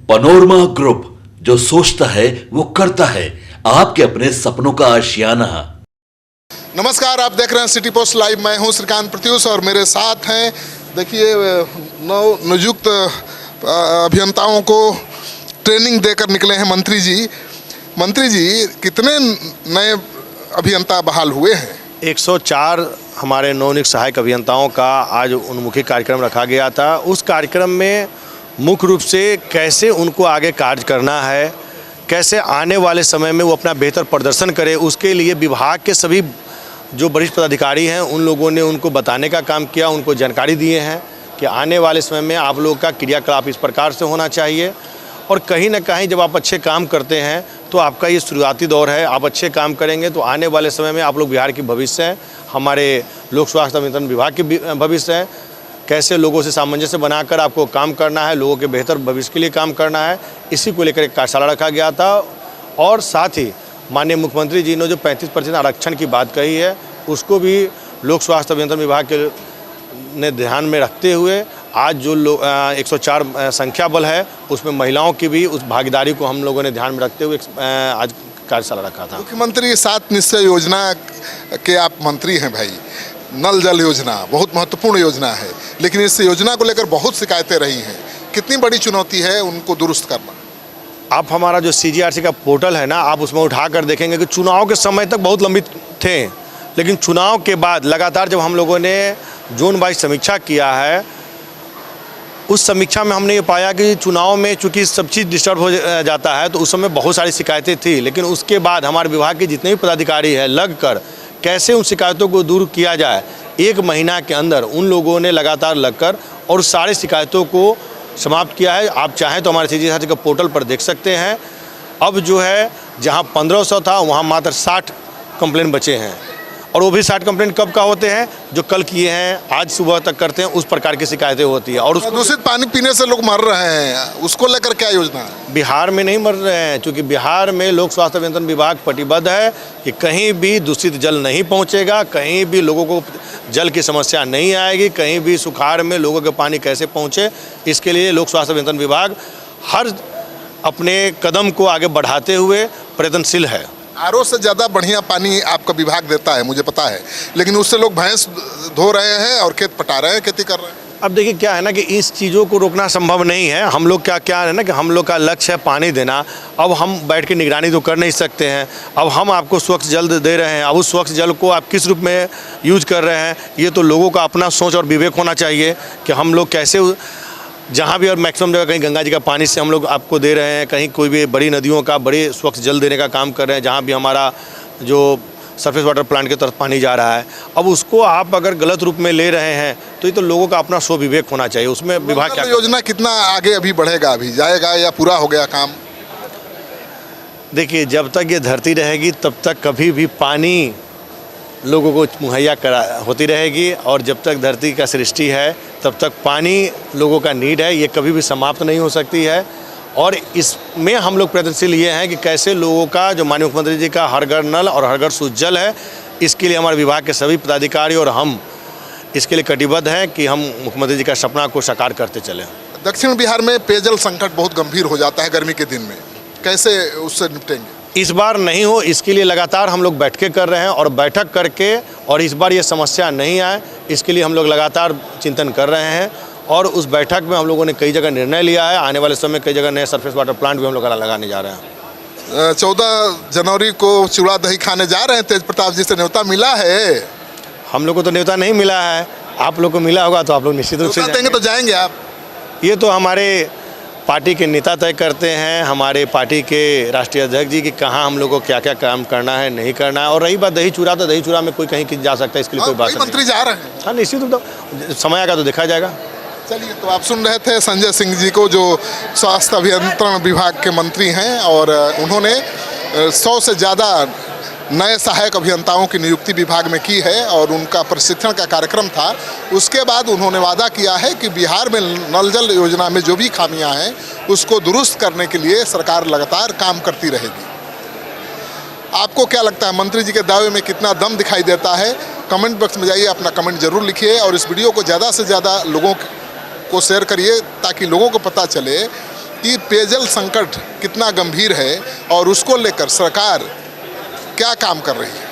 Panorama group, जो सोचता है वो करता है। आपके अपने सपनों का आशियाना। नमस्कार, आप देख रहे हैं सिटी पोस्ट लाइव। मैं हूं श्रीकांत प्रत्युष और मेरे साथ हैं, देखिए, नियुक्त अभियंताओं को ट्रेनिंग देकर निकले हैं मंत्री जी। मंत्री जी, कितने नए अभियंता बहाल हुए हैं? 104 हमारे नवनियुक्त सहायक अभियंताओं का आज उन्मुखी कार्यक्रम रखा गया था। उस कार्यक्रम में मुख्य रूप से कैसे उनको आगे कार्य करना है, कैसे आने वाले समय में वो अपना बेहतर प्रदर्शन करे, उसके लिए विभाग के सभी जो वरिष्ठ पदाधिकारी हैं उन लोगों ने उनको बताने का काम किया, उनको जानकारी दिए हैं कि आने वाले समय में आप लोगों का क्रियाकलाप इस प्रकार से होना चाहिए। और कहीं ना कहीं जब आप अच्छे काम करते हैं तो आपका ये शुरुआती दौर है, आप अच्छे काम करेंगे तो आने वाले समय में आप लोग बिहार की भविष्य हैं, हमारे लोक स्वास्थ्य अभियंत्रण विभाग के भविष्य है। कैसे लोगों से सामंजस्य बनाकर आपको काम करना है, लोगों के बेहतर भविष्य के लिए काम करना है, इसी को लेकर एक कार्यशाला रखा गया था। और साथ ही माननीय मुख्यमंत्री जी ने जो 35% आरक्षण की बात कही है, उसको भी लोक स्वास्थ्य अभियंत्रण विभाग के ने ध्यान में रखते हुए आज जो 104 संख्या बल है उसमें महिलाओं की भी उस भागीदारी को हम लोगों ने ध्यान में रखते हुए आज कार्यशाला रखा था। मुख्यमंत्री 7 निश्चय योजना के आप मंत्री हैं भाई। नल जल योजना बहुत महत्वपूर्ण योजना है, लेकिन इस योजना को लेकर बहुत शिकायतें रही हैं। कितनी बड़ी चुनौती है उनको दुरुस्त करना? आप हमारा जो CGRC का पोर्टल है ना, आप उसमें उठा कर देखेंगे कि चुनाव के समय तक बहुत लंबित थे, लेकिन चुनाव के बाद लगातार जब हम लोगों ने जोन वाइज समीक्षा किया है, उस समीक्षा में हमने ये पाया कि चुनाव में चूंकि सब चीज़ डिस्टर्ब हो जाता है तो उस समय बहुत सारी शिकायतें थी, लेकिन उसके बाद हमारे विभाग के जितने भी पदाधिकारी हैं लग कर कैसे उन शिकायतों को दूर किया जाए, 1 महीना के अंदर उन लोगों ने लगातार लगकर और सारी शिकायतों को समाप्त किया है। आप चाहें तो हमारे CGRC का पोर्टल पर देख सकते हैं। अब जो है जहां 1500 था वहां मात्र 60 कंप्लेंट बचे हैं, और वो भी 60 कंप्लेंट कब का होते हैं, जो कल किए हैं आज सुबह तक करते हैं, उस प्रकार की शिकायतें होती है। और दूषित पानी पीने से लोग मर रहे हैं, उसको लेकर क्या योजना है? बिहार में नहीं मर रहे हैं, क्योंकि बिहार में लोक स्वास्थ्य अभियंत्रण विभाग प्रतिबद्ध है कि कहीं भी दूषित जल नहीं पहुंचेगा, कहीं भी लोगों को जल की समस्या नहीं आएगी, कहीं भी सुखाड़ में लोगों के पानी कैसे पहुंचे, इसके लिए लोक स्वास्थ्य अभियंत्रण विभाग हर अपने कदम को आगे बढ़ाते हुए प्रयत्नशील है। RO से ज़्यादा बढ़िया पानी आपका विभाग देता है, मुझे पता है, लेकिन उससे लोग भैंस धो रहे हैं और खेत पटा रहे हैं, खेती कर रहे हैं। अब देखिए क्या है ना कि इस चीज़ों को रोकना संभव नहीं है। हम लोग क्या है ना कि हम लोग का लक्ष्य है पानी देना। अब हम बैठ के निगरानी तो कर नहीं सकते हैं। अब हम आपको स्वच्छ जल दे रहे हैं, अब उस स्वच्छ जल को आप किस रूप में यूज कर रहे हैं, ये तो लोगों का अपना सोच और विवेक होना चाहिए कि हम लोग कैसे जहाँ भी और मैक्सिमम जगह कहीं गंगा जी का पानी से हम लोग आपको दे रहे हैं, कहीं कोई भी बड़ी नदियों का बड़े स्वच्छ जल देने का काम कर रहे हैं, जहाँ भी हमारा जो सरफेस वाटर प्लांट की तरफ पानी जा रहा है, अब उसको आप अगर गलत रूप में ले रहे हैं तो ये तो लोगों का अपना स्वविवेक होना चाहिए। उसमें विभाग क्या योजना कितना आगे अभी बढ़ेगा, अभी जाएगा या पूरा हो गया काम? देखिए, जब तक ये धरती रहेगी तब तक कभी भी पानी लोगों को मुहैया होती रहेगी, और जब तक धरती का सृष्टि है तब तक पानी लोगों का नीड है, ये कभी भी समाप्त नहीं हो सकती है। और इसमें हम लोग प्रयत्नशील ये हैं कि कैसे लोगों का जो माननीय मुख्यमंत्री जी का हर घर नल और हर घर शुद्ध जल है, इसके लिए हमारे विभाग के सभी पदाधिकारी और हम इसके लिए कटिबद्ध हैं कि हम मुख्यमंत्री जी का सपना को साकार करते चलें। दक्षिण बिहार में पेयजल संकट बहुत गंभीर हो जाता है गर्मी के दिन में, कैसे उससे निपटेंगे? इस बार नहीं हो, इसके लिए लगातार हम लोग बैठकें कर रहे हैं और बैठक करके, और इस बार ये समस्या नहीं आए इसके लिए हम लोग लगातार चिंतन कर रहे हैं। और उस बैठक में हम लोगों ने कई जगह निर्णय लिया है, आने वाले समय में कई जगह नए सरफेस वाटर प्लांट भी हम लोग लगाने जा रहे हैं। 14 जनवरी को चूड़ा दही खाने जा रहे हैं, तेज प्रताप जी से न्योता मिला है? हम लोग को तो न्योता नहीं मिला है, आप लोग को मिला होगा तो आप लोग निश्चित रूप से देंगे तो जाएंगे आप? ये तो हमारे पार्टी के नेता तय करते हैं, हमारे पार्टी के राष्ट्रीय अध्यक्ष जी कि कहाँ हम लोग को क्या क्या काम करना है, नहीं करना है। और रही बात दही चूड़ा, तो दही चूड़ा में कोई कहीं जा सकता है, इसके लिए कोई बात नहीं। मंत्री जा रहे हैं? हाँ, निश्चित रूप से समय आएगा तो देखा जाएगा। चलिए, तो आप सुन रहे थे संजय सिंह जी को, जो स्वास्थ्य अभियंत्रण विभाग के मंत्री हैं, और उन्होंने 100 से ज़्यादा नए सहायक अभियंताओं की नियुक्ति विभाग में की है, और उनका प्रशिक्षण का कार्यक्रम था। उसके बाद उन्होंने वादा किया है कि बिहार में नल जल योजना में जो भी खामियां हैं उसको दुरुस्त करने के लिए सरकार लगातार काम करती रहेगी। आपको क्या लगता है, मंत्री जी के दावे में कितना दम दिखाई देता है? कमेंट बॉक्स में जाइए, अपना कमेंट जरूर लिखिए, और इस वीडियो को ज़्यादा से ज़्यादा लोगों को शेयर करिए ताकि लोगों को पता चले कि पेयजल संकट कितना गंभीर है और उसको लेकर सरकार क्या काम कर रही है।